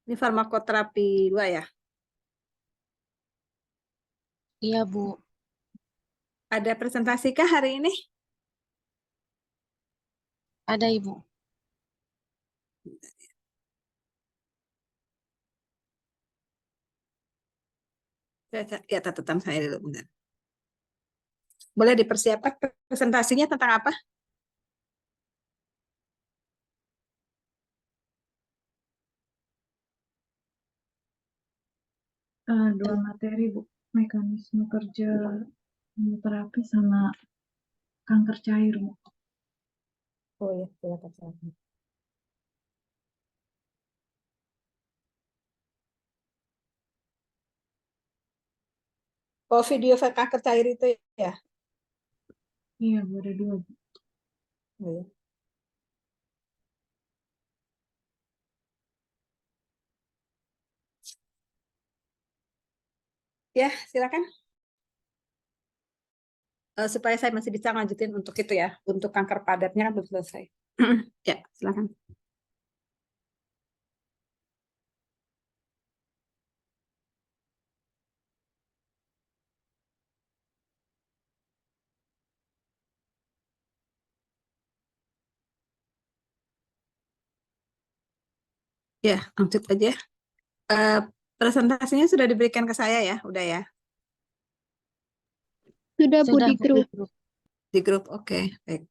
Ini farmakoterapi 2 ya? Iya, Bu. Ada presentasi kah hari ini? Ada, Ibu. Ya, catatan saya dulu bentar. Boleh dipersiapkan presentasinya tentang apa? Dua materi, Bu. Mekanisme kerja terapi sama kanker cair, Bu. Oh ya, silakan. Oh, video kanker cair itu ya? Iya, Bu, ada dua, Bu. Oh, ya. Ya, silakan. Supaya saya masih bisa lanjutin untuk itu ya, untuk kanker padatnya kan belum selesai. Ya, silakan. Ya, lanjut aja. Eh, Presentasinya sudah diberikan ke saya ya, udah ya? Sudah, Bu, Sudah, di Bu, grup. di grup. Di grup, oke, baik.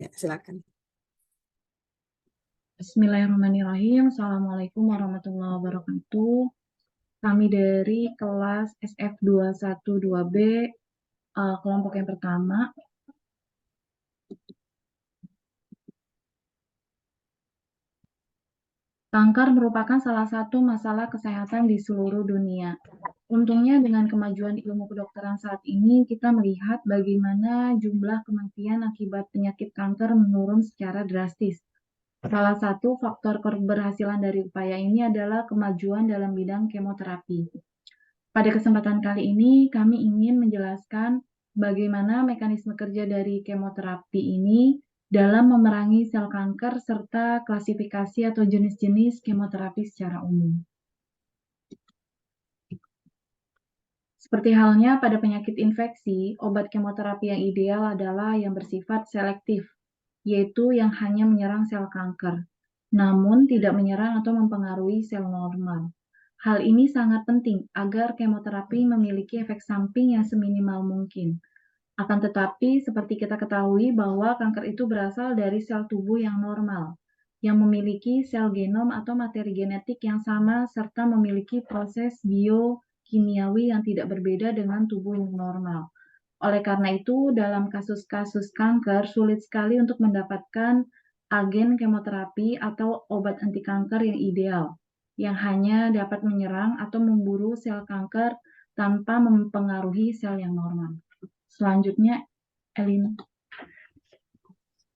Ya, silakan. Bismillahirrahmanirrahim. Assalamualaikum warahmatullahi wabarakatuh. Kami dari kelas SF212B, kelompok yang pertama. Kanker merupakan salah satu masalah kesehatan di seluruh dunia. Untungnya dengan kemajuan ilmu kedokteran saat ini, kita melihat bagaimana jumlah kematian akibat penyakit kanker menurun secara drastis. Salah satu faktor keberhasilan dari upaya ini adalah kemajuan dalam bidang kemoterapi. Pada kesempatan kali ini, kami ingin menjelaskan bagaimana mekanisme kerja dari kemoterapi ini dalam memerangi sel kanker serta klasifikasi atau jenis-jenis kemoterapi secara umum. Seperti halnya pada penyakit infeksi, obat kemoterapi yang ideal adalah yang bersifat selektif, yaitu yang hanya menyerang sel kanker, namun tidak menyerang atau mempengaruhi sel normal. Hal ini sangat penting agar kemoterapi memiliki efek samping yang seminimal mungkin. Akan tetapi, seperti kita ketahui bahwa kanker itu berasal dari sel tubuh yang normal, yang memiliki sel genom atau materi genetik yang sama serta memiliki proses biokimiawi yang tidak berbeda dengan tubuh yang normal. Oleh karena itu, dalam kasus-kasus kanker sulit sekali untuk mendapatkan agen kemoterapi atau obat anti kanker yang ideal, yang hanya dapat menyerang atau memburu sel kanker tanpa mempengaruhi sel yang normal. Selanjutnya, Elina.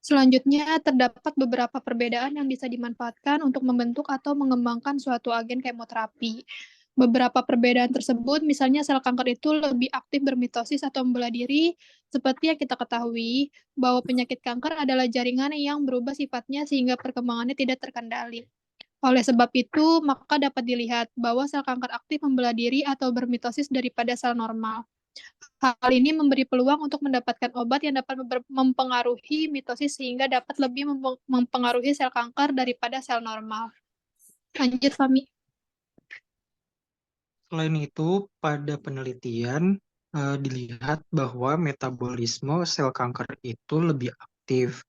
Selanjutnya, terdapat beberapa perbedaan yang bisa dimanfaatkan untuk membentuk atau mengembangkan suatu agen kemoterapi. Beberapa perbedaan tersebut, misalnya sel kanker itu lebih aktif bermitosis atau membelah diri, seperti yang kita ketahui bahwa penyakit kanker adalah jaringan yang berubah sifatnya sehingga perkembangannya tidak terkendali. Oleh sebab itu, maka dapat dilihat bahwa sel kanker aktif membelah diri atau bermitosis daripada sel normal. Hal ini memberi peluang untuk mendapatkan obat yang dapat mempengaruhi mitosis sehingga dapat lebih mempengaruhi sel kanker daripada sel normal. Lanjut, Fami. Selain itu, pada penelitian dilihat bahwa metabolisme sel kanker itu lebih aktif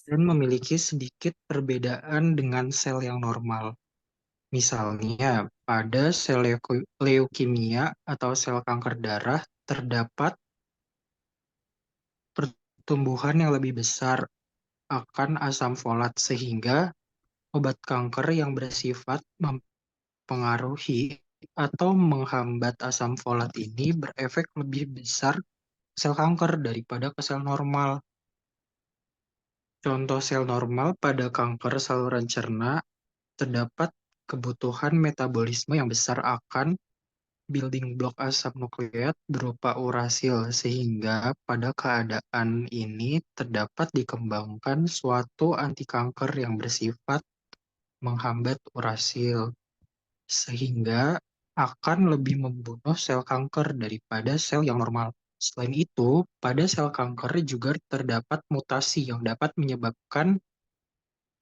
dan memiliki sedikit perbedaan dengan sel yang normal. Misalnya, pada sel leukemia atau sel kanker darah terdapat pertumbuhan yang lebih besar akan asam folat sehingga obat kanker yang bersifat mempengaruhi atau menghambat asam folat ini berefek lebih besar sel kanker daripada ke sel normal. Contoh sel normal pada kanker saluran cerna terdapat kebutuhan metabolisme yang besar akan building block asam nukleat berupa urasil sehingga pada keadaan ini terdapat dikembangkan suatu anti kanker yang bersifat menghambat urasil. sehingga akan lebih membunuh sel kanker daripada sel yang normal. Selain itu, pada sel kanker juga terdapat mutasi yang dapat menyebabkan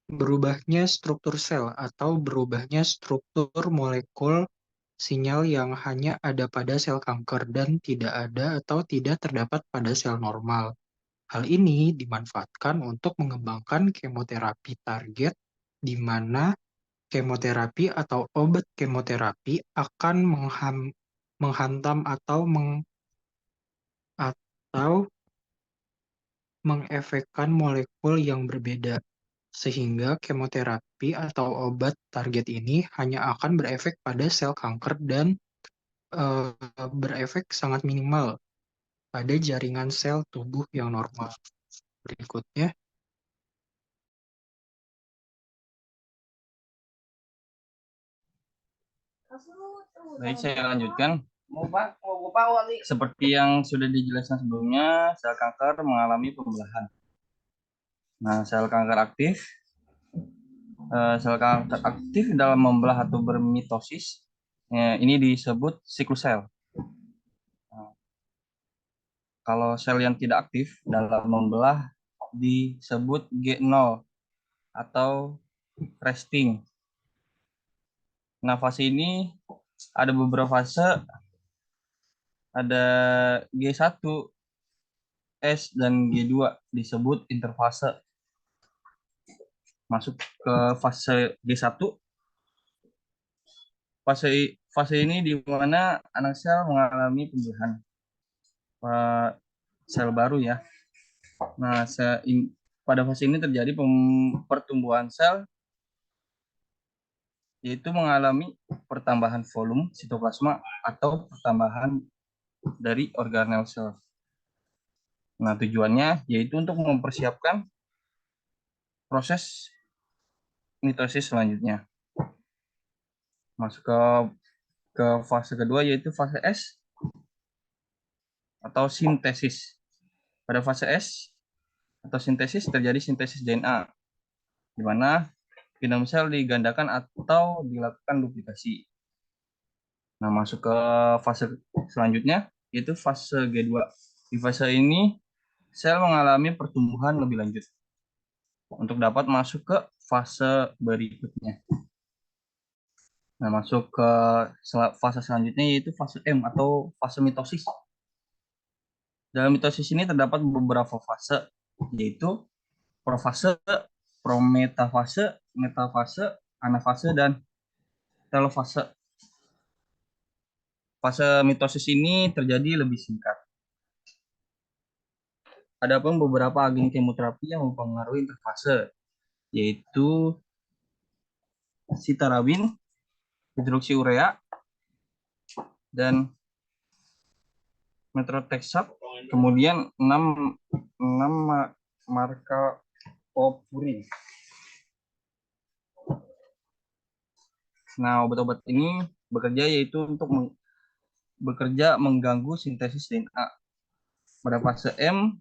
berubahnya struktur sel atau berubahnya struktur molekul sinyal yang hanya ada pada sel kanker dan tidak ada atau tidak terdapat pada sel normal. Hal ini dimanfaatkan untuk mengembangkan kemoterapi target di mana kemoterapi atau obat kemoterapi akan menghantam atau mengefekkan molekul yang berbeda, sehingga kemoterapi atau obat target ini hanya akan berefek pada sel kanker dan eh, berefek sangat minimal pada jaringan sel tubuh yang normal. Berikutnya, baik, saya lanjutkan. Seperti yang sudah dijelaskan sebelumnya, sel kanker mengalami pembelahan. Nah, sel kanker aktif dalam membelah atau bermitosis, ini disebut siklus sel. Nah, kalau sel yang tidak aktif dalam membelah disebut G0 atau resting. Nah, fase ini ada beberapa fase, ada G1, S, dan G2 disebut interfase. Masuk ke fase G1. Fase ini di mana anak sel mengalami pembelahan sel baru ya. Nah, pada fase ini terjadi pertumbuhan sel, yaitu mengalami pertambahan volume sitoplasma atau pertambahan dari organel sel. Nah, tujuannya yaitu untuk mempersiapkan proses mitosis selanjutnya. Masuk ke fase kedua, yaitu fase S atau sintesis. Pada fase S atau sintesis terjadi sintesis DNA, di mana genom sel digandakan atau dilakukan duplikasi. Nah, masuk ke fase selanjutnya, yaitu fase G2. Di fase ini, sel mengalami pertumbuhan lebih lanjut untuk dapat masuk ke fase berikutnya. Nah, masuk ke fase selanjutnya, yaitu fase M atau fase mitosis. Dalam mitosis ini terdapat beberapa fase, yaitu profase, prometafase, metafase, anafase, dan telofase. Fase mitosis ini terjadi lebih singkat. Adapun beberapa agen kemoterapi yang mempengaruhi interfase, yaitu sitarabin, hidroksiurea, dan methotrexate, kemudian 6 marcapopurin. Nah, obat-obat ini bekerja mengganggu sintesis DNA. Pada fase M,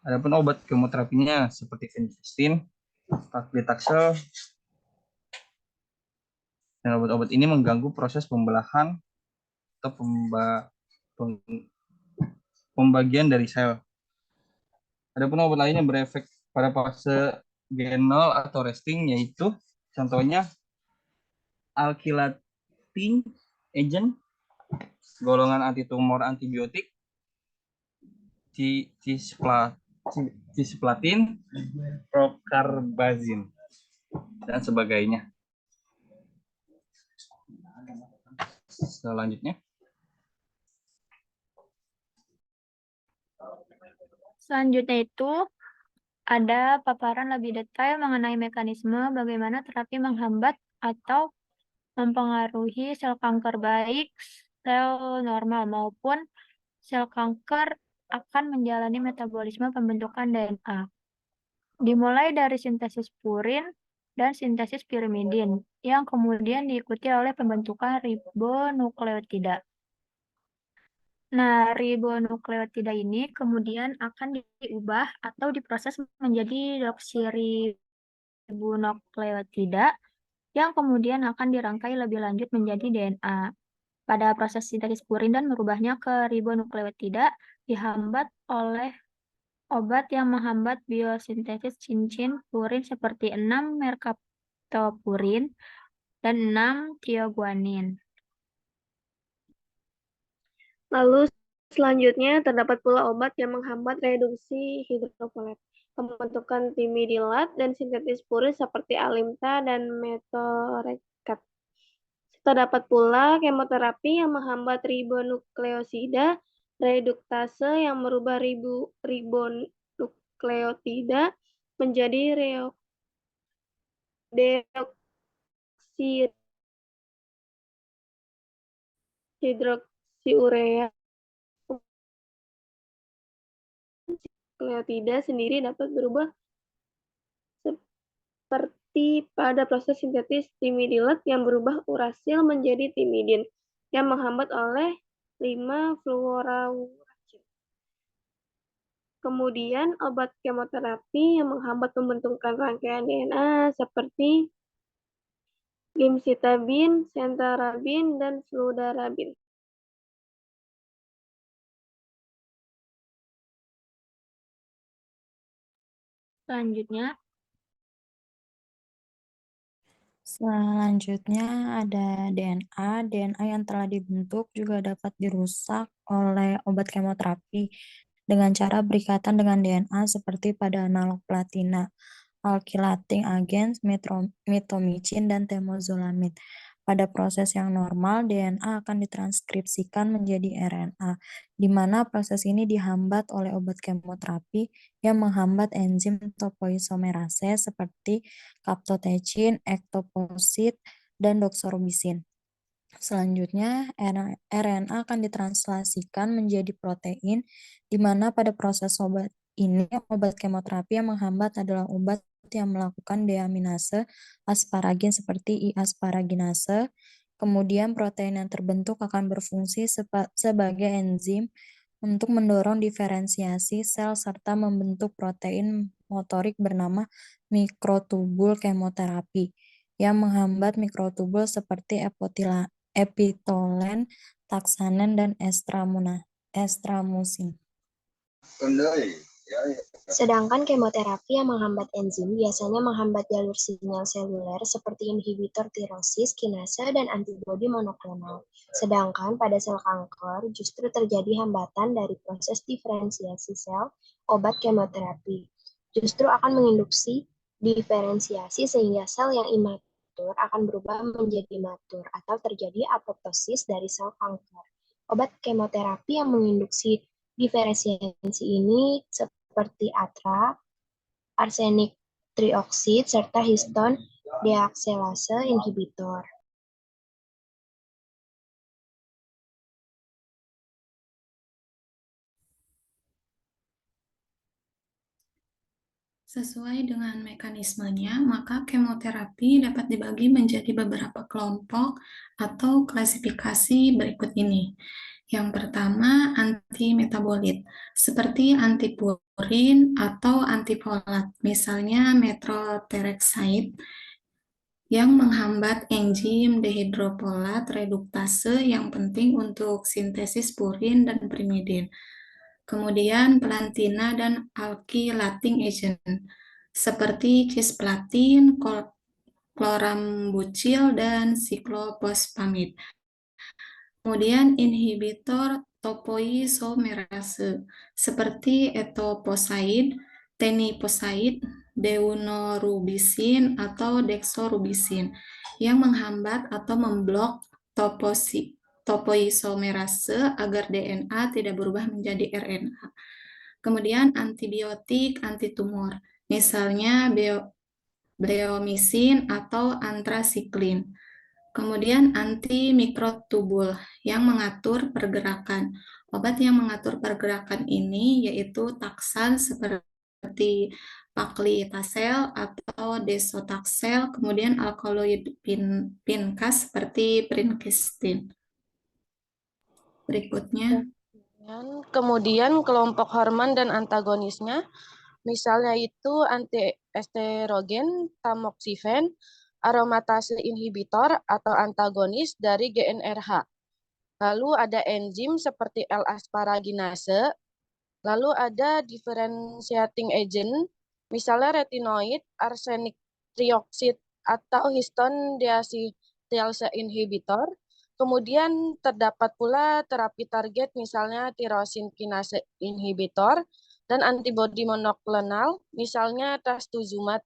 adapun obat kemoterapinya seperti vincristine, paclitaxel, dan obat-obat ini mengganggu proses pembelahan atau pembagian dari sel. Adapun obat lain yang berefek pada fase G0 atau resting, yaitu contohnya alkylating agent, golongan antitumor antibiotik, cisplatin, procarbazine, dan sebagainya. Selanjutnya. Selanjutnya itu ada paparan lebih detail mengenai mekanisme bagaimana terapi menghambat atau mempengaruhi sel kanker, baik sel normal maupun sel kanker akan menjalani metabolisme pembentukan DNA. Dimulai dari sintesis purin dan sintesis pirimidin yang kemudian diikuti oleh pembentukan ribonukleotida. Nah, ribonukleotida ini kemudian akan diubah atau diproses menjadi deoksiribonukleotida yang kemudian akan dirangkai lebih lanjut menjadi DNA. Pada proses sintesis purin dan merubahnya ke ribonukleotida dihambat oleh obat yang menghambat biosintesis cincin purin seperti 6 merkaptopurin dan 6 tioguanin. Lalu selanjutnya terdapat pula obat yang menghambat reduksi hidrofolat, pembentukan timidilat, dan sintetis purin seperti alimta dan metorekat. Terdapat pula kemoterapi yang menghambat ribonukleosida reduktase yang merubah ribonukleotida menjadi deoksihidroksiurea. Nukleotida sendiri dapat berubah seperti pada proses sintetis timidilat yang berubah urasil menjadi timidin yang menghambat oleh 5-fluorouracil. Kemudian obat kemoterapi yang menghambat pembentukan rangkaian DNA seperti gemcitabine, centarabine, dan fludarabine. Selanjutnya ada DNA. DNA yang telah dibentuk juga dapat dirusak oleh obat kemoterapi dengan cara berikatan dengan DNA seperti pada analog platina, alkylating agents, mitomycin, dan temozolomid. Pada proses yang normal, DNA akan ditranskripsikan menjadi RNA, di mana proses ini dihambat oleh obat kemoterapi yang menghambat enzim topoisomerase seperti kaptotecin, ektoposit, dan doxorubicin. Selanjutnya, RNA akan ditranslasikan menjadi protein, di mana pada proses obat ini, obat kemoterapi yang menghambat adalah obat yang melakukan deaminase asparagin seperti I-asparaginase. Kemudian protein yang terbentuk akan berfungsi sebagai enzim untuk mendorong diferensiasi sel serta membentuk protein motorik bernama mikrotubul kemoterapi yang menghambat mikrotubul seperti epitolen, taksanen, dan estramusin. Sedangkan kemoterapi yang menghambat enzim biasanya menghambat jalur sinyal seluler seperti inhibitor tirosis, kinase, dan antibodi monoklonal. Sedangkan pada sel kanker justru terjadi hambatan dari proses diferensiasi sel obat kemoterapi. Justru akan menginduksi diferensiasi sehingga sel yang imatur akan berubah menjadi matur atau terjadi apoptosis dari sel kanker. Obat kemoterapi yang menginduksi diferensiasi ini seperti atra, arsenik trioxide, serta histon deakselase inhibitor. Sesuai dengan mekanismenya, maka kemoterapi dapat dibagi menjadi beberapa kelompok atau klasifikasi berikut ini. Yang pertama, antimetabolit, seperti antipurin atau antifolat, misalnya methotrexate, yang menghambat enzim dehidrofolat reduktase yang penting untuk sintesis purin dan primidin. Kemudian pelantina dan alkylating agent, seperti cisplatin, chlorambucil, dan siklopospamid. Kemudian inhibitor topoisomerase seperti etoposide, teniposide, deuterorubisin, atau dexorubisin yang menghambat atau memblok topoisomerase agar DNA tidak berubah menjadi RNA. Kemudian antibiotik antitumor, misalnya bleomycin atau antrasiklin. Kemudian antimikrotubul yang mengatur pergerakan. Obat yang mengatur pergerakan ini yaitu taksan seperti paclitaxel atau desotaxel, kemudian alkaloid pinkas seperti prinkistin. Berikutnya. Kemudian kelompok hormon dan antagonisnya, misalnya itu antiestrogen, tamoxifen, aromatase inhibitor atau antagonis dari GnRH. Lalu ada enzim seperti L-asparaginase. Lalu ada differentiating agent, misalnya retinoid, arsenik trioxide, atau histone deacetylase inhibitor. Kemudian terdapat pula terapi target, misalnya tyrosin kinase inhibitor, dan antibodi monoklonal, misalnya trastuzumab,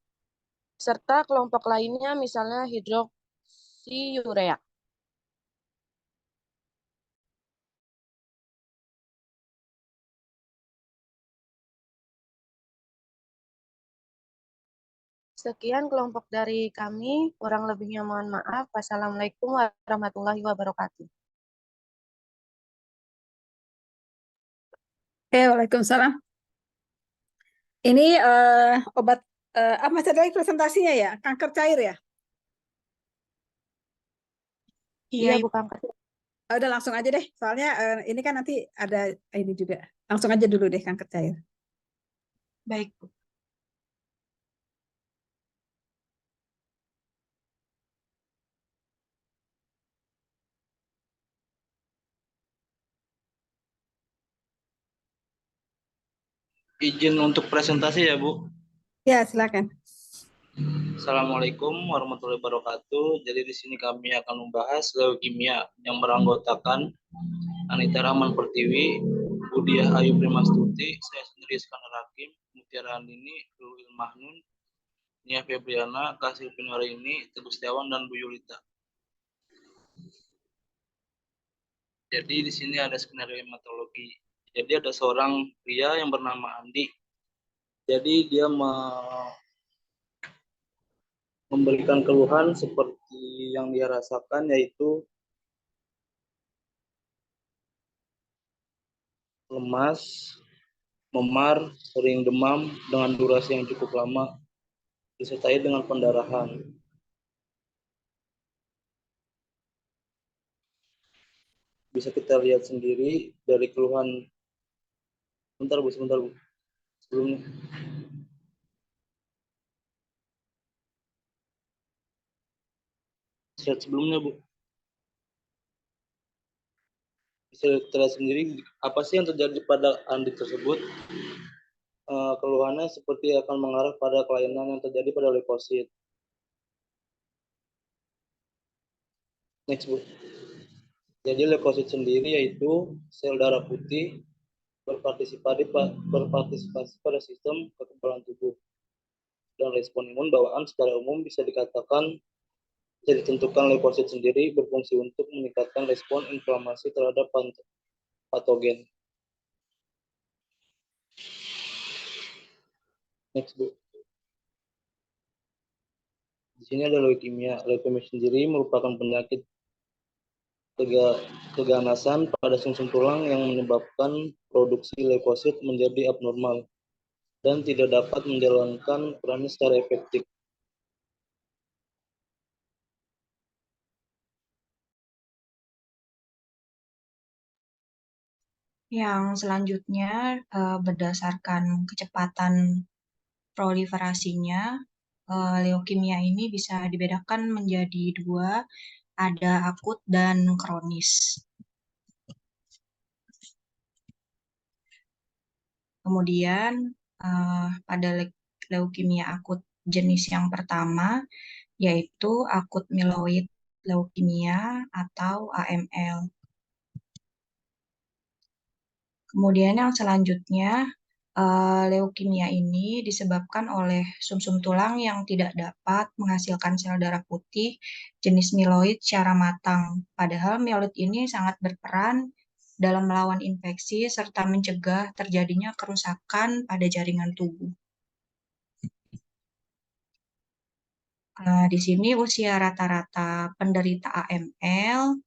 serta kelompok lainnya, misalnya hidroksiurea. Sekian kelompok dari kami, kurang lebihnya mohon maaf. Wassalamualaikum warahmatullahi wabarakatuh. Waalaikumsalam. Ini obat apa masih ada lagi presentasinya ya? Kanker cair ya? Iya, Bu Kanker. Udah langsung aja deh, soalnya ini kan nanti ada ini juga. Langsung aja dulu deh kanker cair. Baik, Bu. Izin untuk presentasi ya, Bu. Ya, silakan. Assalamualaikum warahmatullahi wabarakatuh. Jadi di sini kami akan membahas leukemia yang beranggotakan Anita Rahman Pertiwi, Budiah Ayu Primastuti, saya sendiri Iskandar Hakim, Mutiara Andini, Lulu Ilmahnun, Nia Febriana, Kasih Pinwarini, Teguh Setiawan, dan Bu Yulita. Jadi di sini ada skenario hematologi. Jadi ada seorang pria yang bernama Andi. Jadi dia memberikan keluhan seperti yang dia rasakan, yaitu lemas, memar, sering demam dengan durasi yang cukup lama, disertai dengan pendarahan. Bisa kita lihat sendiri dari keluhan. Sebentar Bu. Sebelumnya. Slide sebelumnya, Bu. Bisa kita lihat sendiri apa sih yang terjadi pada Andi tersebut. Keluhannya seperti akan mengarah pada kelainan yang terjadi pada leukosit. Next, Bu. Jadi leukosit sendiri yaitu sel darah putih berpartisipasi pada sistem kekebalan tubuh, dan respon imun bawaan secara umum bisa dikatakan bisa ditentukan leukosit sendiri berfungsi untuk meningkatkan respon inflamasi terhadap patogen. Next, Bu. Di sini ada leukemia. Leukemia sendiri merupakan penyakit keganasan pada sumsum tulang yang menyebabkan produksi leukosit menjadi abnormal dan tidak dapat menjalankan perannya secara efektif. Yang selanjutnya berdasarkan kecepatan proliferasinya, leukemia ini bisa dibedakan menjadi dua, ada akut dan kronis. Kemudian pada leukemia akut jenis yang pertama yaitu akut myeloid leukemia atau AML. Kemudian yang selanjutnya leukemia ini disebabkan oleh sumsum tulang yang tidak dapat menghasilkan sel darah putih jenis myeloid secara matang. Padahal myeloid ini sangat berperan dalam melawan infeksi serta mencegah terjadinya kerusakan pada jaringan tubuh. Di sini usia rata-rata penderita AML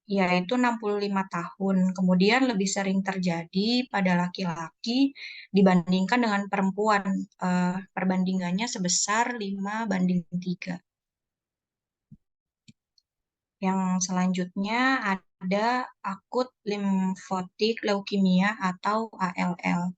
yaitu 65 tahun. Kemudian lebih sering terjadi pada laki-laki dibandingkan dengan perempuan. Perbandingannya sebesar 5:3. Yang selanjutnya ada akut limfotik leukemia atau ALL.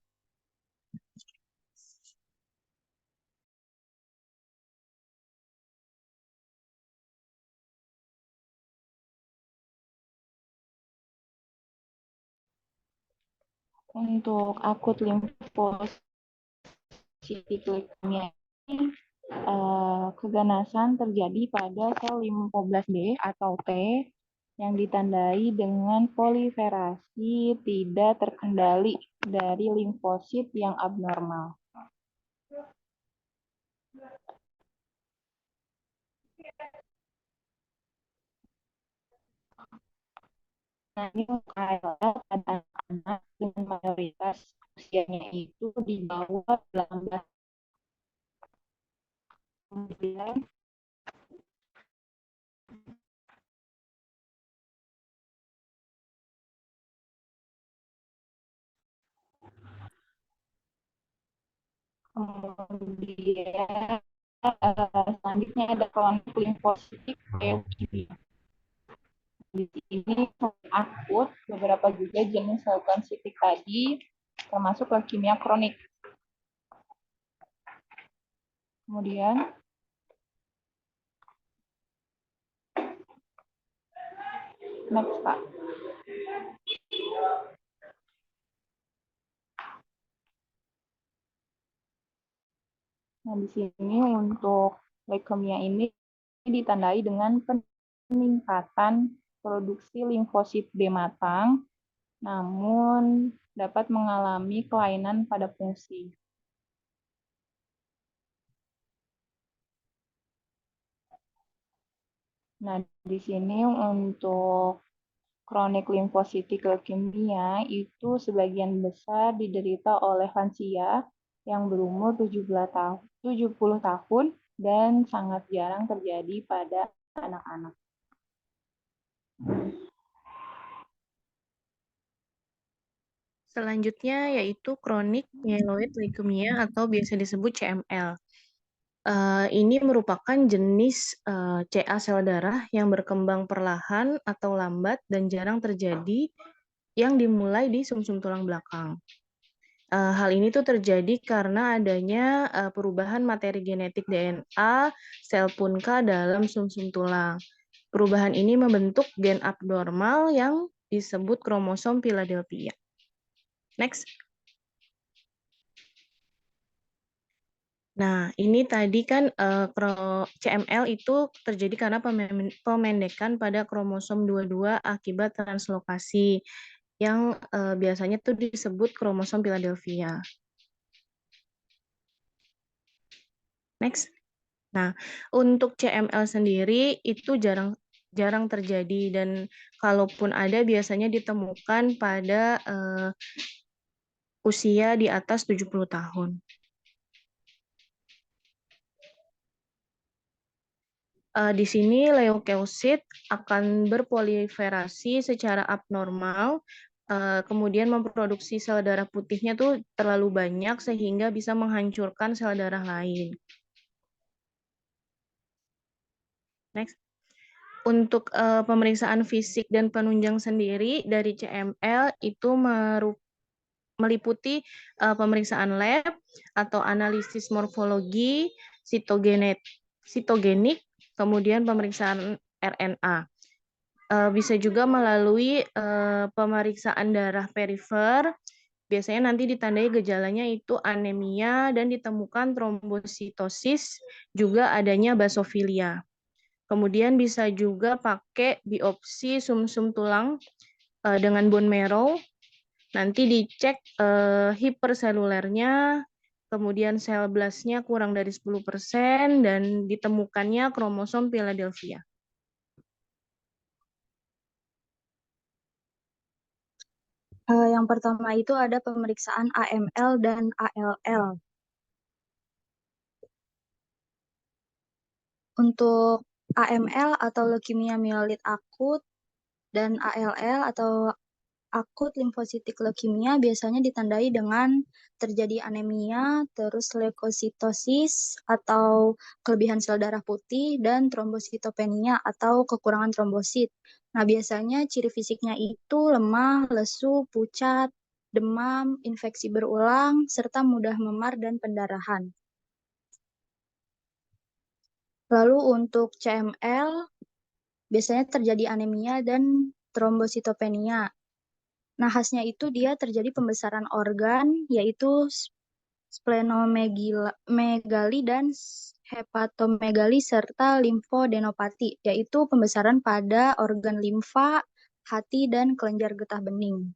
Untuk akut limfositik leukemia ini keganasan terjadi pada sel limfoblas B atau T yang ditandai dengan proliferasi tidak terkendali dari limfosit yang abnormal. Nah, ini ALL pada anak-anak dengan mayoritas usianya itu di bawah 18. Kemudian selanjutnya ada kronik limfositik leukemia. Di sini akut beberapa juga jenis leukemia tadi termasuk leukemia kronik. Kemudian next Pak. Nah, di sini untuk leukemia ini ditandai dengan peningkatan produksi limfosit B matang, namun dapat mengalami kelainan pada fungsi. Nah, di sini untuk kronik limfositik leukemia itu sebagian besar diderita oleh lansia yang berumur 70 tahun dan sangat jarang terjadi pada anak-anak. Selanjutnya yaitu kronik myeloid leukemia atau biasa disebut CML. Ini merupakan jenis CA sel darah yang berkembang perlahan atau lambat dan jarang terjadi yang dimulai di sumsum tulang belakang. Hal ini tuh terjadi karena adanya perubahan materi genetik DNA sel punka dalam sumsum tulang. Perubahan ini membentuk gen abnormal yang disebut kromosom Philadelphia. Next. Nah, ini tadi kan CML itu terjadi karena pemendekan pada kromosom 22 akibat translokasi yang biasanya tuh disebut kromosom Philadelphia. Next. Nah, untuk CML sendiri itu jarang terjadi dan kalaupun ada biasanya ditemukan pada usia di atas 70 tahun. Di sini leukeusit akan berproliferasi secara abnormal, kemudian memproduksi sel darah putihnya tuh terlalu banyak sehingga bisa menghancurkan sel darah lain. Next. Untuk pemeriksaan fisik dan penunjang sendiri dari CML itu meliputi pemeriksaan lab atau analisis morfologi, sitogenik, kemudian pemeriksaan RNA. Bisa juga melalui pemeriksaan darah perifer. Biasanya nanti ditandai gejalanya itu anemia dan ditemukan trombositosis, juga adanya basofilia. Kemudian bisa juga pakai biopsi sumsum tulang dengan bone marrow. Nanti dicek hiperselulernya, kemudian sel blastnya kurang dari 10% dan ditemukannya kromosom Philadelphia. Yang pertama itu ada pemeriksaan AML dan ALL. Untuk AML atau leukemia mieloid akut dan ALL atau akut limfositik leukemia biasanya ditandai dengan terjadi anemia, terus leukositosis atau kelebihan sel darah putih, dan trombositopenia atau kekurangan trombosit. Nah, biasanya ciri fisiknya itu lemah, lesu, pucat, demam, infeksi berulang, serta mudah memar dan pendarahan. Lalu untuk CML, biasanya terjadi anemia dan trombositopenia. Nahasnya itu dia terjadi pembesaran organ, yaitu splenomegali dan hepatomegali serta limfodenopati, yaitu pembesaran pada organ limfa, hati, dan kelenjar getah bening.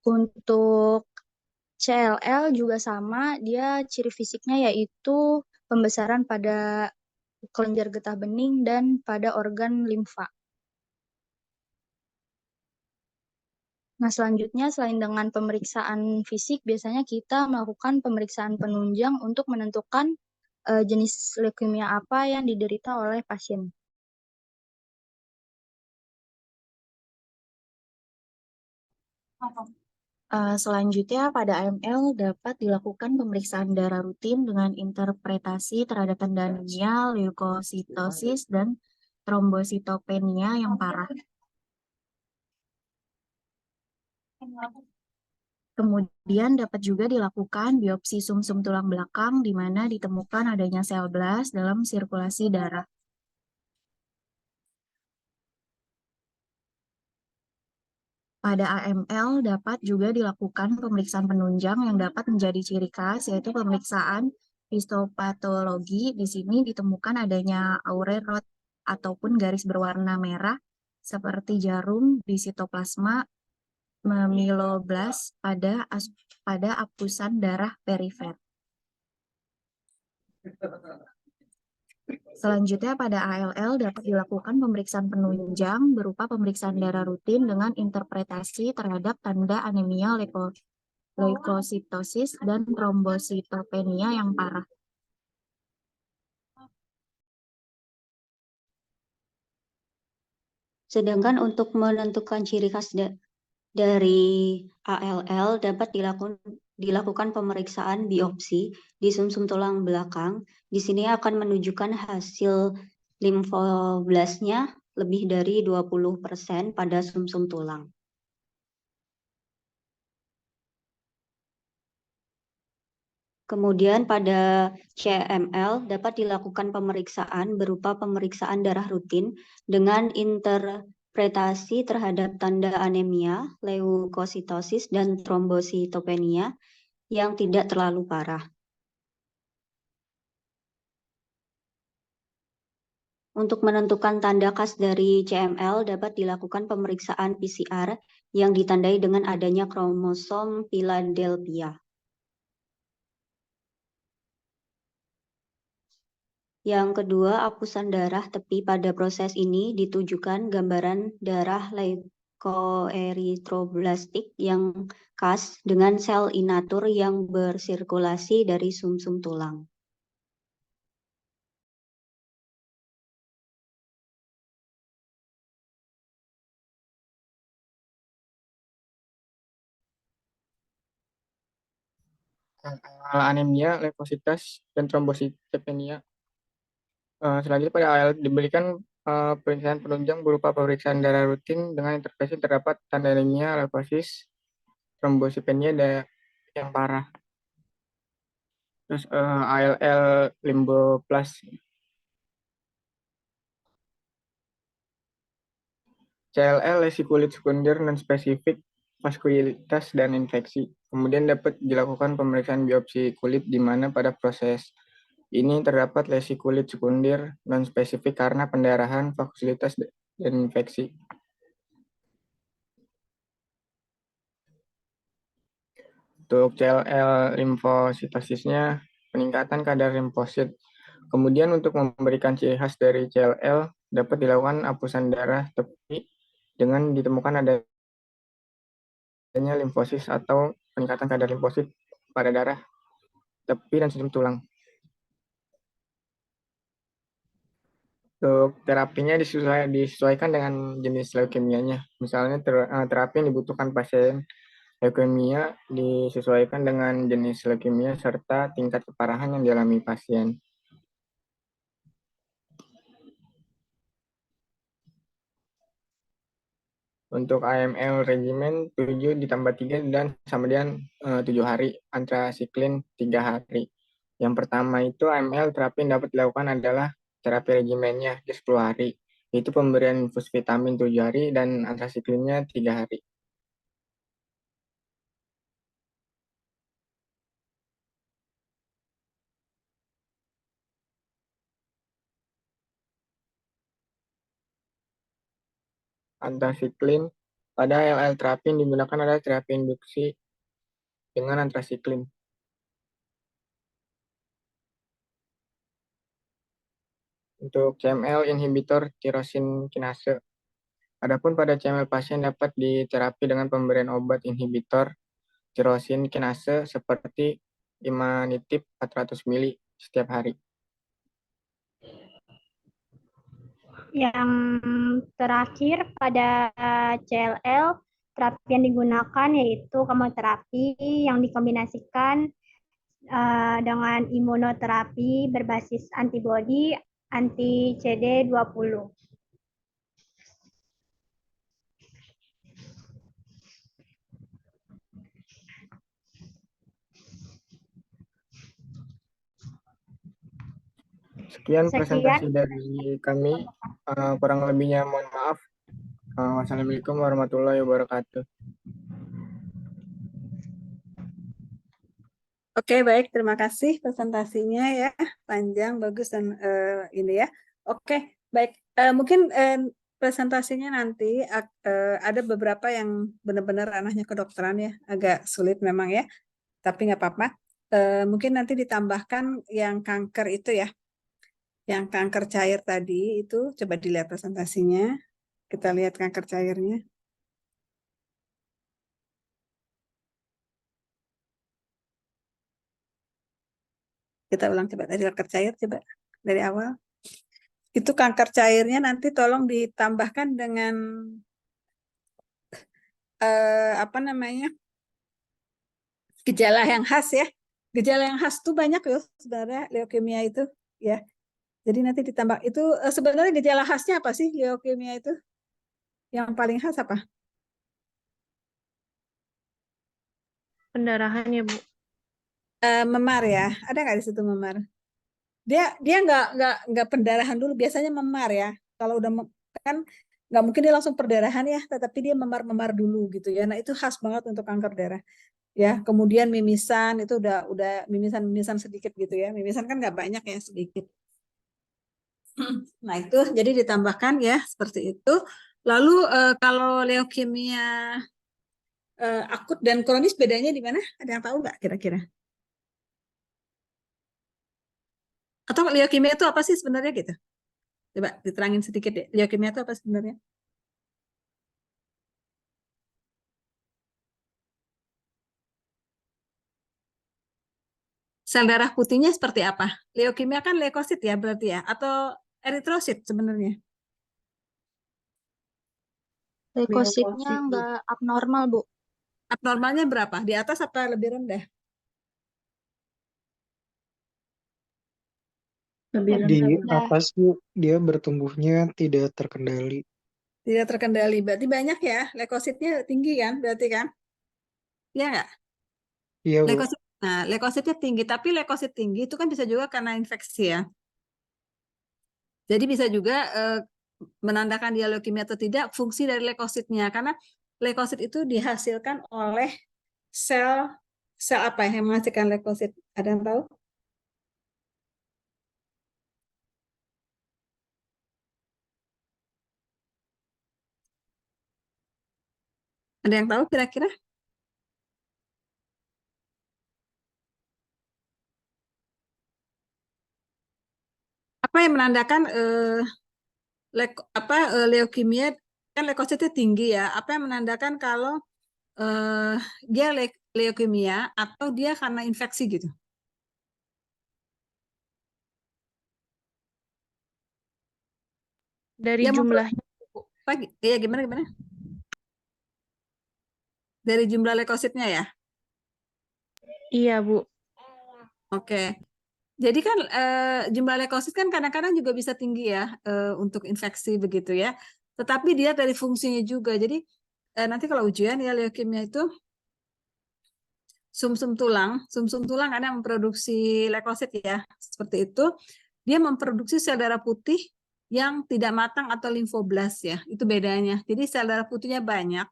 Untuk CLL juga sama, dia ciri fisiknya yaitu pembesaran pada kelenjar getah bening dan pada organ limfa. Nah, selanjutnya selain dengan pemeriksaan fisik, biasanya kita melakukan pemeriksaan penunjang untuk menentukan jenis leukemia apa yang diderita oleh pasien. Selanjutnya, pada AML dapat dilakukan pemeriksaan darah rutin dengan interpretasi terhadap tanda anemia, leukositosis, dan trombositopenia yang parah. Kemudian dapat juga dilakukan biopsi sumsum tulang belakang di mana ditemukan adanya sel blast dalam sirkulasi darah. Pada AML dapat juga dilakukan pemeriksaan penunjang yang dapat menjadi ciri khas, yaitu pemeriksaan histopatologi. Di sini ditemukan adanya aurerot ataupun garis berwarna merah seperti jarum di sitoplasma myeloblas pada apusan darah perifer. Selanjutnya pada ALL dapat dilakukan pemeriksaan penunjang berupa pemeriksaan darah rutin dengan interpretasi terhadap tanda anemia, leukositosis, dan trombositopenia yang parah. Sedangkan untuk menentukan ciri khas dari ALL dapat dilakukan pemeriksaan biopsi di sumsum tulang belakang. Di sini akan menunjukkan hasil limfoblasnya lebih dari 20% pada sumsum tulang. Kemudian pada CML dapat dilakukan pemeriksaan berupa pemeriksaan darah rutin dengan interpretasi terhadap tanda anemia, leukositosis, dan trombositopenia yang tidak terlalu parah. Untuk menentukan tanda khas dari CML dapat dilakukan pemeriksaan PCR yang ditandai dengan adanya kromosom Philadelphia. Yang kedua, apusan darah tepi. Pada proses ini ditujukan gambaran darah leukoeritroblastik yang khas dengan sel inatur yang bersirkulasi dari sumsum tulang. Anemia, leukositas, dan trombositopenia. Selanjutnya pada ALL diberikan pemeriksaan penunjang berupa pemeriksaan darah rutin dengan intervensi terdapat tanda anemia, leukosis, trombositopenia yang parah. Terus ALL limboplas. CLL lesi kulit sekunder non-spesifik, vaskulitas, dan infeksi. Kemudian dapat dilakukan pemeriksaan biopsi kulit di mana pada proses ini terdapat lesi kulit sekunder non-spesifik karena pendarahan, vaskulitas, dan infeksi. Untuk CLL limfositosisnya, peningkatan kadar limfosit. Kemudian untuk memberikan ciri khas dari CLL, dapat dilakukan apusan darah tepi dengan ditemukan adanya limfosis atau peningkatan kadar limfosit pada darah tepi dan sumsum tulang. Untuk terapinya disesuaikan dengan jenis leukemianya. Misalnya terapi yang dibutuhkan pasien leukemia disesuaikan dengan jenis leukemia serta tingkat keparahan yang dialami pasien. Untuk AML regimen 7 ditambah 3 dan sama dengan 7 hari, antrasiklin 3 hari. Yang pertama itu AML terapi yang dapat dilakukan adalah terapi regimennya di 10 hari. yaitu pemberian infus vitamin 7 hari dan antrasiklinnya 3 hari. Antrasiklin, pada ALL terapi yang digunakan adalah terapi induksi dengan antrasiklin. Untuk CML inhibitor tirosin kinase. Adapun pada CML pasien dapat diterapi dengan pemberian obat inhibitor tirosin kinase seperti imanitib 400 ml setiap hari. Yang terakhir pada CLL, terapi yang digunakan yaitu kemoterapi yang dikombinasikan dengan imunoterapi berbasis antibodi anti CD20. Sekian presentasi dari kami. Kurang lebihnya mohon maaf. Wassalamualaikum warahmatullahi wabarakatuh. Oke, baik. Terima kasih presentasinya ya. Panjang, bagus, dan ini ya. Oke, baik. Mungkin presentasinya nanti ada beberapa yang benar-benar ranahnya kedokteran ya. Agak sulit memang ya. Tapi nggak apa-apa. Mungkin nanti ditambahkan yang kanker itu ya. Yang kanker cair tadi itu coba dilihat presentasinya. Kita lihat kanker cairnya. Kita ulang coba dari kanker cair, coba dari awal. Itu kanker cairnya nanti tolong ditambahkan dengan apa namanya, gejala yang khas ya. Gejala yang khas tuh banyak loh sebenarnya leukemia itu ya. Jadi nanti ditambah itu sebenarnya gejala khasnya apa sih leukemia itu? Yang paling khas apa? Pendarahan ya, Bu. Memar ya. Ada nggak di situ memar? Dia nggak pendarahan dulu, biasanya memar ya. Kalau udah kan nggak mungkin dia langsung perdarahan ya, tetapi dia memar dulu gitu ya. Nah itu khas banget untuk kanker darah ya. Kemudian mimisan itu udah mimisan sedikit gitu ya. Mimisan kan nggak banyak ya, sedikit. Nah itu jadi ditambahkan ya seperti itu. Lalu kalau leukemia akut dan kronis bedanya di mana? Ada yang tahu nggak kira-kira? Atau leukemia itu apa sih sebenarnya gitu? Coba diterangin sedikit deh. Leukemia itu apa sebenarnya? Sel darah putihnya seperti apa? Leukemia kan leukosit ya berarti ya? Atau eritrosit sebenarnya? Leukositnya nggak abnormal, Bu. Abnormalnya berapa? Di atas apa lebih rendah? Di atas Bu, dia bertumbuhnya tidak terkendali. Tidak terkendali. Berarti banyak ya? Leukositnya tinggi kan? Berarti kan? Iya nggak? Iya Bu. Nah, leukositnya tinggi. Tapi leukosit tinggi itu kan bisa juga karena infeksi ya. Jadi bisa juga menandakan dia leukemia atau tidak fungsi dari leukositnya. Karena leukosit itu dihasilkan oleh sel apa yang menghasilkan leukosit? Ada yang tahu? Ada yang tahu kira-kira? Apa yang menandakan leukemia kan leukositnya tinggi ya? Apa yang menandakan kalau dia leukemia atau dia karena infeksi gitu? Dari Dia jumlahnya. Iya gimana? Dari jumlah leukositnya ya? Iya, Bu. Oke. Jadi kan jumlah leukosit kan kadang-kadang juga bisa tinggi ya untuk infeksi begitu ya. Tetapi dia dari fungsinya juga. Jadi nanti kalau ujian ya leukemia itu sumsum tulang ada yang memproduksi leukosit ya. Seperti itu. Dia memproduksi sel darah putih yang tidak matang atau limfoblast ya. Itu bedanya. Jadi sel darah putihnya banyak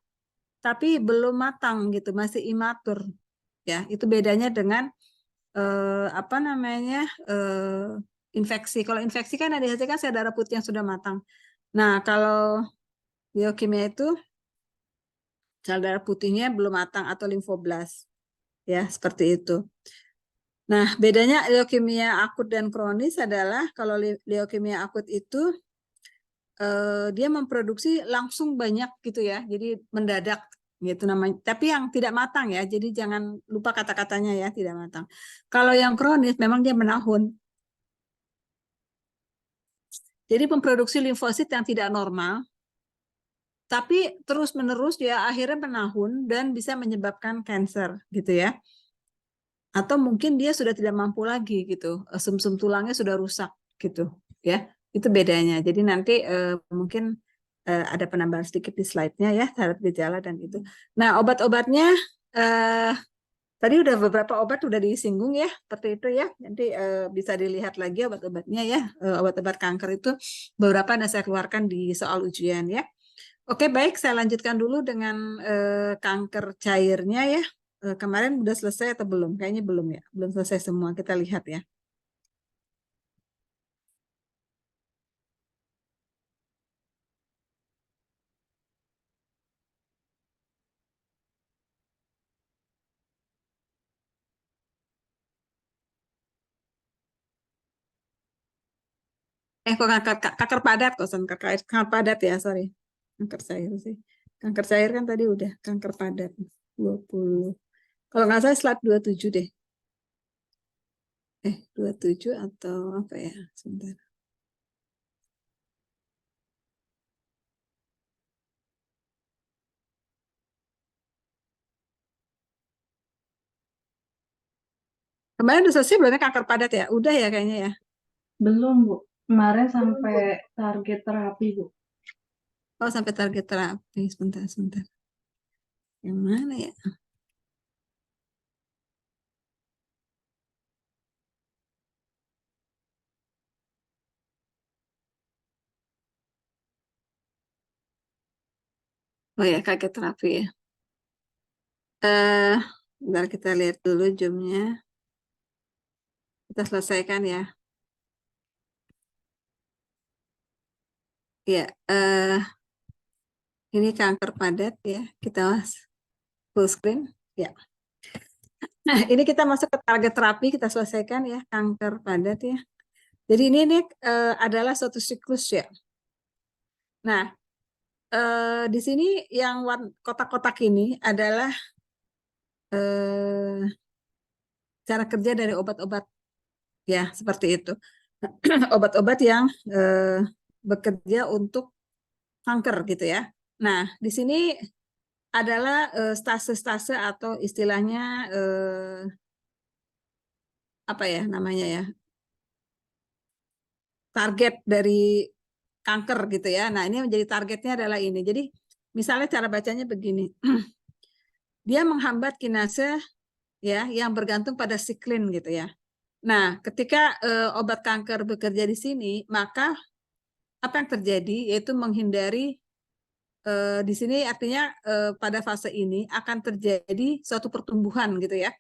tapi belum matang gitu, masih imatur. Ya, itu bedanya dengan apa namanya? Infeksi. Kalau infeksi kan ada dihasilkan sel darah putih yang sudah matang. Nah, kalau leukemia itu sel darah putihnya belum matang atau limfoblast. Ya, seperti itu. Nah, bedanya leukemia akut dan kronis adalah kalau leukemia akut itu dia memproduksi langsung banyak gitu ya, jadi mendadak gitu namanya. Tapi yang tidak matang ya, jadi jangan lupa kata-katanya ya, tidak matang. Kalau yang kronis memang dia menahun. Jadi memproduksi limfosit yang tidak normal, tapi terus-menerus dia akhirnya menahun dan bisa menyebabkan kanker gitu ya. Atau mungkin dia sudah tidak mampu lagi gitu, sumsum tulangnya sudah rusak gitu ya. Itu bedanya. Jadi nanti mungkin ada penambahan sedikit di slide-nya ya terhadap gejala dan itu. Nah, obat-obatnya tadi udah beberapa obat udah disinggung ya, seperti itu ya. Nanti bisa dilihat lagi obat-obatnya ya. Obat-obat kanker itu beberapa yang saya keluarkan di soal ujian ya. Oke, baik, saya lanjutkan dulu dengan kanker cairnya ya. Kemarin udah selesai atau belum? Kayaknya belum ya. Belum selesai semua. Kita lihat ya. Kok kanker padat kok, kanker padat ya, sorry. Kanker cair sih. Kanker cair kan tadi udah kanker padat 20. Kalau nggak salah slide 27 deh. 27 atau apa ya? Sebentar. Kemarin udah selesai belum ya kanker padat ya? Udah ya kayaknya ya. Belum, Bu. Kemarin sampai target terapi, Bu. Oh, sampai target terapi. Sebentar. Yang mana ya? Oh ya, target terapi ya. Bentar kita lihat dulu zoom-nya. Kita selesaikan ya. Ya, ini kanker padat ya. Kita full screen. Ya. Nah, ini kita masuk ke target terapi, kita selesaikan ya, kanker padat ya. Jadi ini adalah suatu siklus ya. Nah, di sini yang kotak-kotak ini adalah cara kerja dari obat-obat ya, seperti itu. Obat-obat yang bekerja untuk kanker gitu ya. Nah, di sini adalah stase-stase atau istilahnya apa ya namanya ya, target dari kanker gitu ya. Nah, ini menjadi targetnya adalah ini. Jadi misalnya cara bacanya begini. Dia menghambat kinase ya yang bergantung pada siklin gitu ya. Nah, ketika obat kanker bekerja di sini, maka apa yang terjadi yaitu menghindari di sini artinya pada fase ini akan terjadi suatu pertumbuhan gitu ya.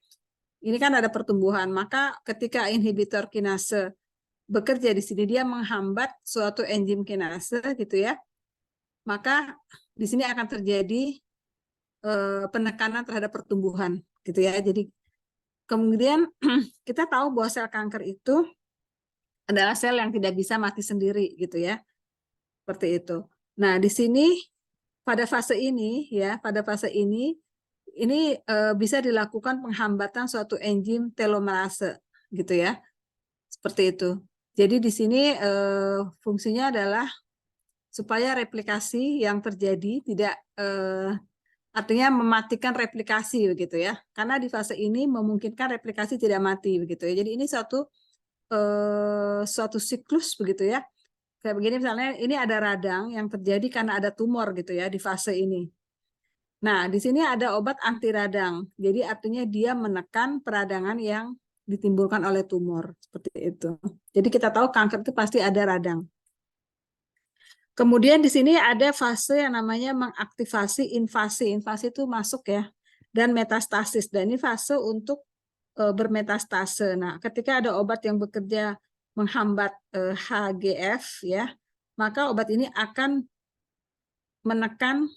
Ini kan ada pertumbuhan, maka ketika inhibitor kinase bekerja di sini dia menghambat suatu enzim kinase gitu ya. Maka di sini akan terjadi penekanan terhadap pertumbuhan gitu ya. Jadi kemudian kita tahu bahwa sel kanker itu adalah sel yang tidak bisa mati sendiri gitu ya. Seperti itu. Nah, di sini pada fase ini ya, pada fase ini bisa dilakukan penghambatan suatu enzim telomerase gitu ya. Seperti itu. Jadi di sini fungsinya adalah supaya replikasi yang terjadi tidak artinya mematikan replikasi begitu ya. Karena di fase ini memungkinkan replikasi tidak mati begitu ya. Jadi ini suatu siklus begitu ya. Kayak begini misalnya ini ada radang yang terjadi karena ada tumor gitu ya di fase ini. Nah, di sini ada obat anti radang. Jadi artinya dia menekan peradangan yang ditimbulkan oleh tumor seperti itu. Jadi kita tahu kanker itu pasti ada radang. Kemudian di sini ada fase yang namanya mengaktifasi invasi. Invasi itu masuk ya, dan metastasis. Dan ini fase untuk bermetastase. Nah, ketika ada obat yang bekerja menghambat HGF ya, maka obat ini akan menekan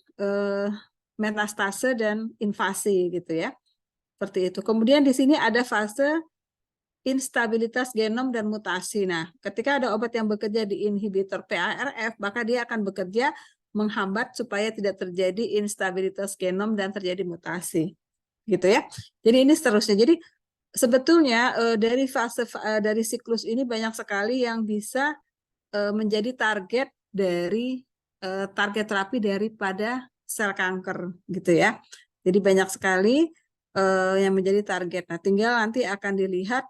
metastase dan invasi gitu ya. Seperti itu. Kemudian di sini ada fase instabilitas genom dan mutasi. Nah, ketika ada obat yang bekerja di inhibitor PARF, maka dia akan bekerja menghambat supaya tidak terjadi instabilitas genom dan terjadi mutasi. Gitu ya. Jadi ini seterusnya. Jadi sebetulnya dari dari siklus ini banyak sekali yang bisa menjadi target dari target terapi daripada sel kanker gitu ya. Jadi banyak sekali yang menjadi target. Nah, tinggal nanti akan dilihat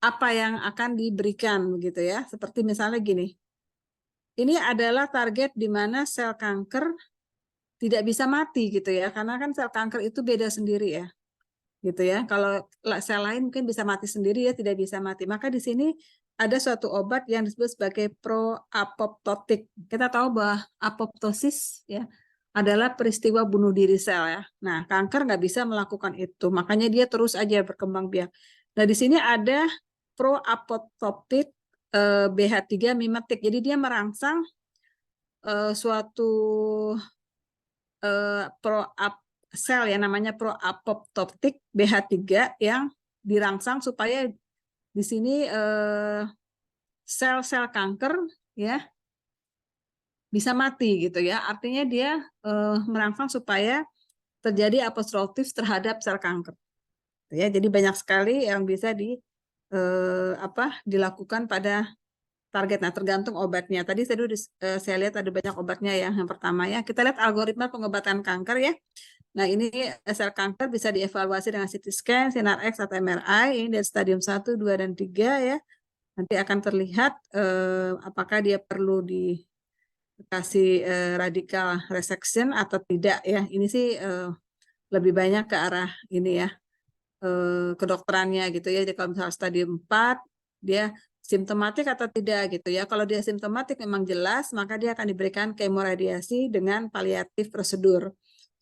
apa yang akan diberikan begitu ya. Seperti misalnya gini. Ini adalah target di mana sel kanker tidak bisa mati gitu ya. Karena kan sel kanker itu beda sendiri ya. Gitu ya. Kalau sel lain mungkin bisa mati sendiri ya, tidak bisa mati. Maka di sini ada suatu obat yang disebut sebagai pro-apoptotik. Kita tahu bahwa apoptosis ya adalah peristiwa bunuh diri sel ya. Nah, kanker nggak bisa melakukan itu, makanya dia terus aja berkembang biak. Nah, di sini ada pro-apoptotik BH3 mimetik. Jadi dia merangsang suatu sel ya namanya pro-apoptotik BH3 yang dirangsang supaya di sini sel-sel kanker ya bisa mati gitu ya. Artinya dia merangsang supaya terjadi apoptosis terhadap sel kanker. Ya, jadi banyak sekali yang bisa dilakukan pada target. Nah, tergantung obatnya. Tadi saya lihat ada banyak obatnya ya. Yang pertama ya, kita lihat algoritma pengobatan kanker ya. Nah, ini sel kanker bisa dievaluasi dengan CT scan, sinar X atau MRI. Ini dari stadium 1, 2, dan 3 ya. Nanti akan terlihat apakah dia perlu dikasih radical resection atau tidak ya. Ini sih lebih banyak ke arah ini ya, kedokterannya gitu ya. Jadi kalau misalnya stadium 4, dia simptomatik atau tidak gitu ya. Kalau dia simptomatik memang jelas, maka dia akan diberikan kemoradiasi dengan paliatif prosedur.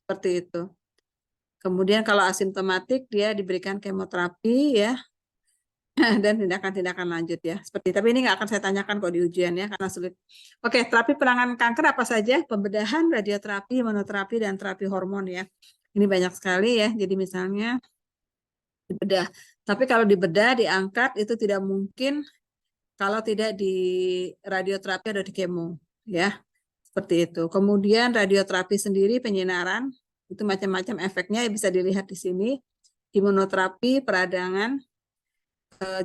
Seperti itu. Kemudian kalau asimptomatik dia diberikan kemoterapi ya, dan tindakan-tindakan lanjut ya. Seperti tapi ini nggak akan saya tanyakan kok di ujian ya karena sulit. Oke, terapi penanganan kanker apa saja? Pembedahan, radioterapi, imunoterapi, dan terapi hormon ya. Ini banyak sekali ya. Jadi misalnya dibedah. Tapi kalau dibedah, diangkat itu tidak mungkin kalau tidak di radioterapi atau di kemo ya. Seperti itu. Kemudian radioterapi sendiri penyinaran itu macam-macam efeknya bisa dilihat di sini. Imunoterapi, peradangan.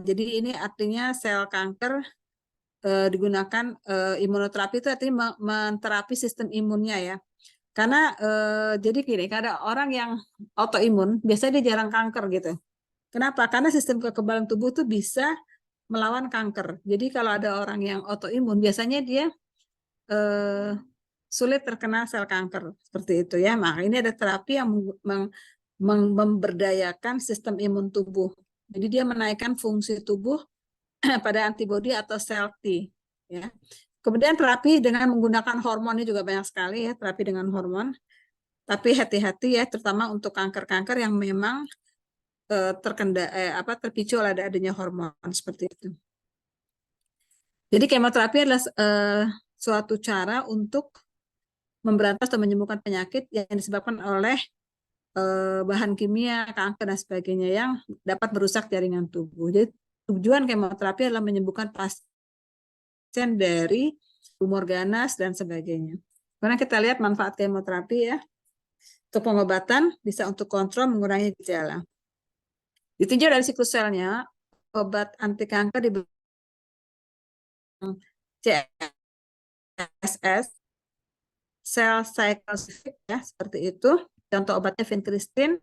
Jadi ini artinya sel kanker digunakan imunoterapi itu artinya menterapi sistem imunnya ya. Karena jadi gini, ada orang yang autoimun biasanya dia jarang kanker gitu. Kenapa? Karena sistem kekebalan tubuh itu bisa melawan kanker. Jadi kalau ada orang yang autoimun biasanya dia sulit terkena sel kanker seperti itu ya. Maka ini ada terapi yang memberdayakan sistem imun tubuh. Jadi dia menaikkan fungsi tubuh pada antibodi atau sel T. Ya. Kemudian terapi dengan menggunakan hormon ini juga banyak sekali ya, terapi dengan hormon. Tapi hati-hati ya, terutama untuk kanker-kanker yang memang terpicu oleh adanya hormon seperti itu. Jadi kemoterapi adalah suatu cara untuk memberantas atau menyembuhkan penyakit yang disebabkan oleh bahan kimia, kanker, dan sebagainya yang dapat merusak jaringan tubuh. Jadi tujuan kemoterapi adalah menyembuhkan pasien dari tumor ganas dan sebagainya. Karena kita lihat manfaat kemoterapi ya. Untuk pengobatan bisa untuk kontrol mengurangi gejala. Ditinjau dari siklus selnya, obat anti kanker di CSS, sel cycle ya, seperti itu. Contoh obatnya vincristin,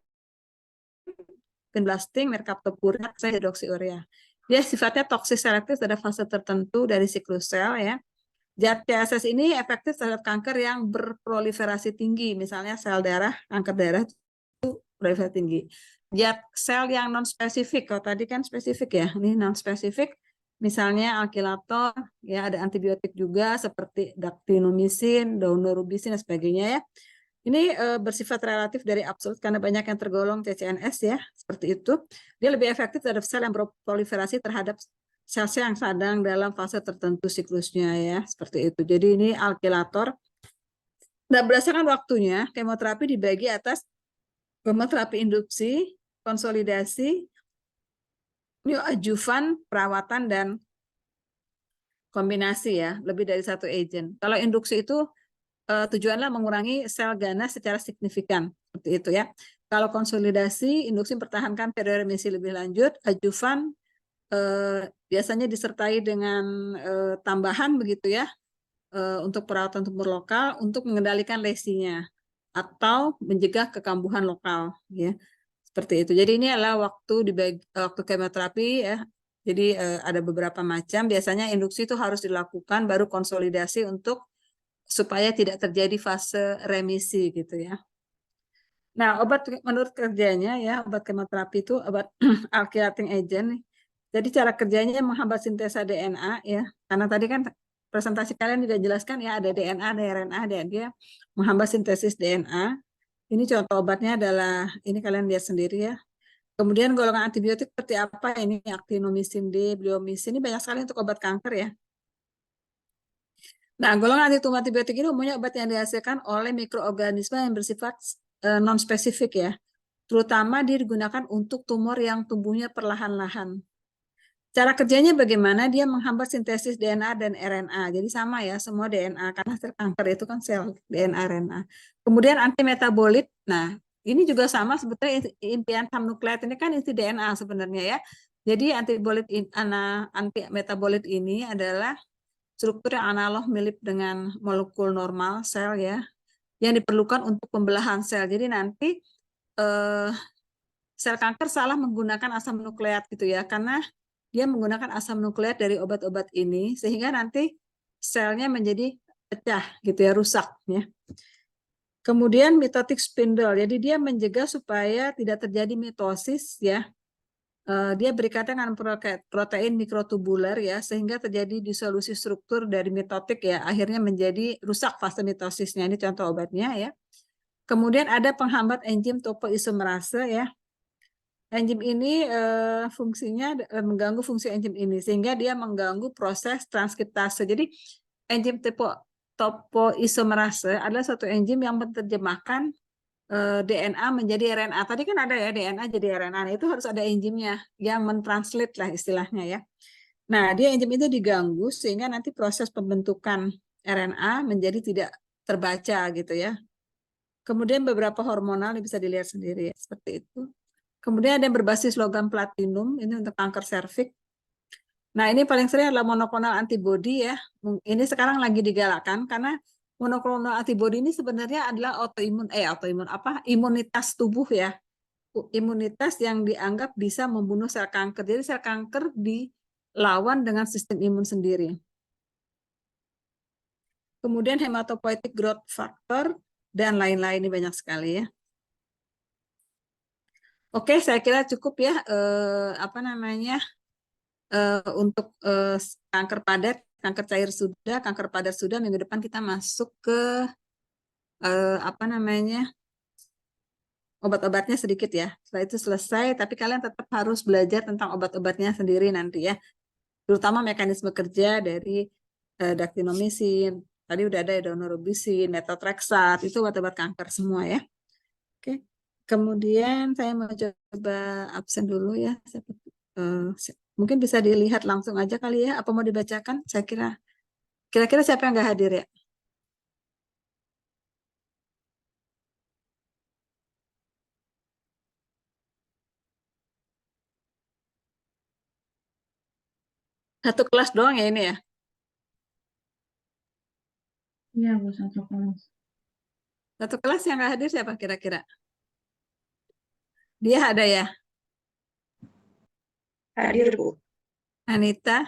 vinblasting, mercaptopurin, hidroksiurea. Dia sifatnya toksis selektif pada fase tertentu dari siklus sel ya. Zat CSS ini efektif terhadap kanker yang berproliferasi tinggi, misalnya sel darah, kanker darah itu proliferasi tinggi. Zat sel yang non spesifik, kalau tadi kan spesifik ya, ini non spesifik misalnya alkilator, ya ada antibiotik juga seperti daktinomisin, daunorubicin dan sebagainya ya. Ini bersifat relatif dari absolut karena banyak yang tergolong CCNS ya, seperti itu. Dia lebih efektif terhadap sel yang berproliferasi terhadap sel-sel yang sedang dalam fase tertentu siklusnya ya, seperti itu. Jadi ini alkilator. Nah, berdasarkan waktunya, kemoterapi dibagi atas kemoterapi induksi, konsolidasi, neoadjuvan, perawatan, dan kombinasi ya, lebih dari satu agent. Kalau induksi itu tujuannya mengurangi sel ganas secara signifikan, seperti itu ya. Kalau konsolidasi, induksi mempertahankan periode remisi lebih lanjut, adjuvan biasanya disertai dengan tambahan begitu ya, untuk perawatan tumor lokal untuk mengendalikan lesinya atau mencegah kekambuhan lokal ya. Seperti itu. Jadi ini adalah waktu kemoterapi ya. Jadi ada beberapa macam. Biasanya induksi itu harus dilakukan baru konsolidasi untuk supaya tidak terjadi fase remisi gitu ya. Nah, obat menurut kerjanya ya, obat kemoterapi itu obat alkylating agent. Jadi cara kerjanya menghambat sintesa DNA ya. Karena tadi kan presentasi kalian juga jelaskan ya ada DNA, ada RNA, dan dia menghambat sintesis DNA. Ini contoh obatnya adalah ini kalian lihat sendiri ya. Kemudian golongan antibiotik seperti apa ini? Actinomycin D, bleomycin ini banyak sekali untuk obat kanker ya. Nah, golongan antibiotik ini umumnya obat yang dihasilkan oleh mikroorganisme yang bersifat non-spesifik ya. Terutama dia digunakan untuk tumor yang tumbuhnya perlahan-lahan. Cara kerjanya bagaimana? Dia menghambat sintesis DNA dan RNA. Jadi sama ya, semua DNA. Karena sel kanker itu kan sel DNA, RNA. Kemudian antimetabolit. Nah, ini juga sama sebetulnya impian asam nukleat. Ini kan inti DNA sebenarnya ya. Jadi antimetabolit ini adalah struktur yang analog mirip dengan molekul normal sel ya, yang diperlukan untuk pembelahan sel. Jadi nanti sel kanker salah menggunakan asam nukleat gitu ya, karena dia menggunakan asam nukleat dari obat-obat ini, sehingga nanti selnya menjadi pecah gitu ya, rusak ya. Kemudian mitotic spindle, jadi dia mencegah supaya tidak terjadi mitosis ya. Dia berikatan dengan protein mikrotubular ya, sehingga terjadi disolusi struktur dari mitotik ya, akhirnya menjadi rusak fase mitosisnya. Ini contoh obatnya ya. Kemudian ada penghambat enzim topoisomerase ya. Enzim ini fungsinya mengganggu fungsi enzim ini, sehingga dia mengganggu proses transkriptase. Jadi enzim topoisomerase adalah suatu enzim yang menerjemahkan DNA menjadi RNA. Tadi kan ada ya DNA jadi RNA. Nah, itu harus ada enzimnya yang mentranslate lah istilahnya ya. Nah, dia enzim itu diganggu sehingga nanti proses pembentukan RNA menjadi tidak terbaca gitu ya. Kemudian beberapa hormonal yang bisa dilihat sendiri ya, seperti itu. Kemudian ada yang berbasis logam platinum, ini untuk kanker serviks. Nah, ini paling sering adalah monoklonal antibody ya. Ini sekarang lagi digalakkan karena monoklonal antibody ini sebenarnya adalah imunitas tubuh ya. Imunitas yang dianggap bisa membunuh sel kanker. Jadi sel kanker dilawan dengan sistem imun sendiri. Kemudian hematopoietic growth factor dan lain-lain, ini banyak sekali ya. Oke, saya kira cukup ya untuk kanker padat, kanker cair sudah, kanker padat sudah. Minggu depan kita masuk ke obat-obatnya sedikit ya. Setelah itu selesai, tapi kalian tetap harus belajar tentang obat-obatnya sendiri nanti ya. Terutama mekanisme kerja dari daktinomisin. Tadi udah ada daunorubicin, methotrexate, itu obat-obat kanker semua ya. Oke. Kemudian saya mau coba absen dulu ya. Mungkin bisa dilihat langsung aja kali ya. Apa mau dibacakan? Saya kira-kira siapa yang nggak hadir ya? Satu kelas doang ya ini ya? Iya, Bu, satu kelas. Satu kelas yang nggak hadir siapa kira-kira? Dia ada ya? Hadir, Bu. Anita?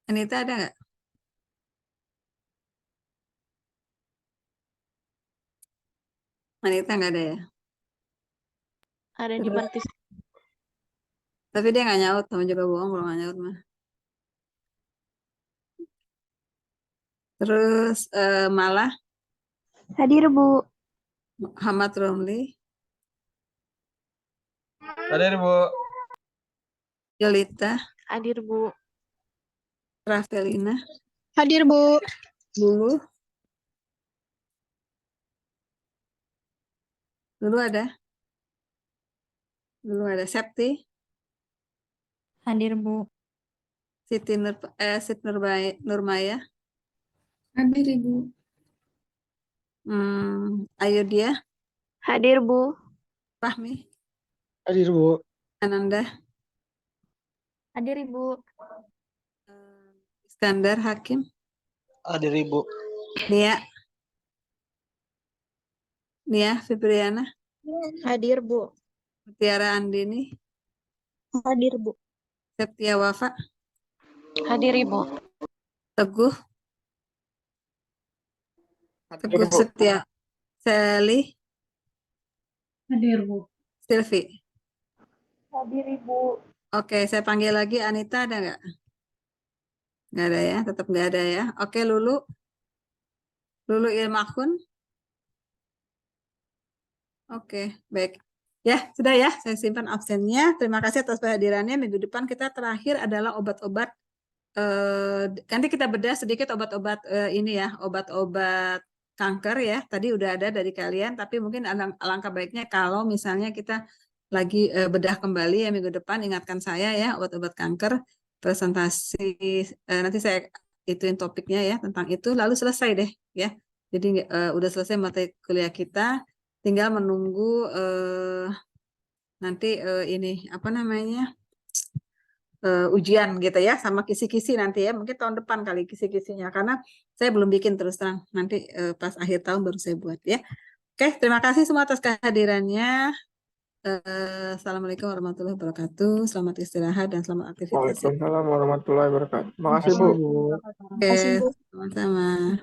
Anita ada nggak? Anita nggak ada ya? Ada di Terus, partis. tapi dia nggak nyaut, sama juga bohong kalau nggak nyaut mah. Terus Malah, Hadir, Bu. Muhammad Romli, Hadir, Bu. Yolita, Hadir, Bu. Rafelina, Hadir, Bu. Lulu, Lulu ada, Septi, Hadir, Bu. Siti Nurmaya, Hadir, Ibu. Ayudia, Hadir, Bu. Fahmi, Hadir, Bu. Ananda, Hadir, Ibu. Iskandar Hakim, Hadir, Ibu. Nia Fibriana, Hadir, Bu. Tiara Andini, Hadir, Bu. Septia Wafa, Hadir, Ibu. Teguh Hadir, Bu. Setia, Sally, Hadir, Bu. Silvi. Hadir, Ibu. Oke, saya panggil lagi Anita, ada nggak? Nggak ada ya, tetap nggak ada ya. Oke, Lulu Ilmakun. Oke, baik. Ya, sudah ya, saya simpan absennya. Terima kasih atas kehadirannya. Minggu depan kita terakhir adalah obat-obat. Nanti kita bedah sedikit obat-obat ini ya, obat-obat kanker ya. Tadi udah ada dari kalian, tapi mungkin alangkah baiknya kalau misalnya kita lagi bedah kembali ya minggu depan, ingatkan saya ya, obat-obat kanker, presentasi, nanti saya ituin topiknya ya tentang itu, lalu selesai deh ya. Jadi udah selesai materi kuliah kita, tinggal menunggu nanti ini apa namanya ujian gitu ya, sama kisi-kisi nanti ya, mungkin tahun depan kali kisi-kisinya, karena saya belum bikin terus terang, nanti pas akhir tahun baru saya buat ya. Oke, terima kasih semua atas kehadirannya. Assalamualaikum warahmatullahi wabarakatuh. Selamat istirahat dan selamat aktivitas. Waalaikumsalam warahmatullahi wabarakatuh. Makasih, Bu. Oke, sama-sama.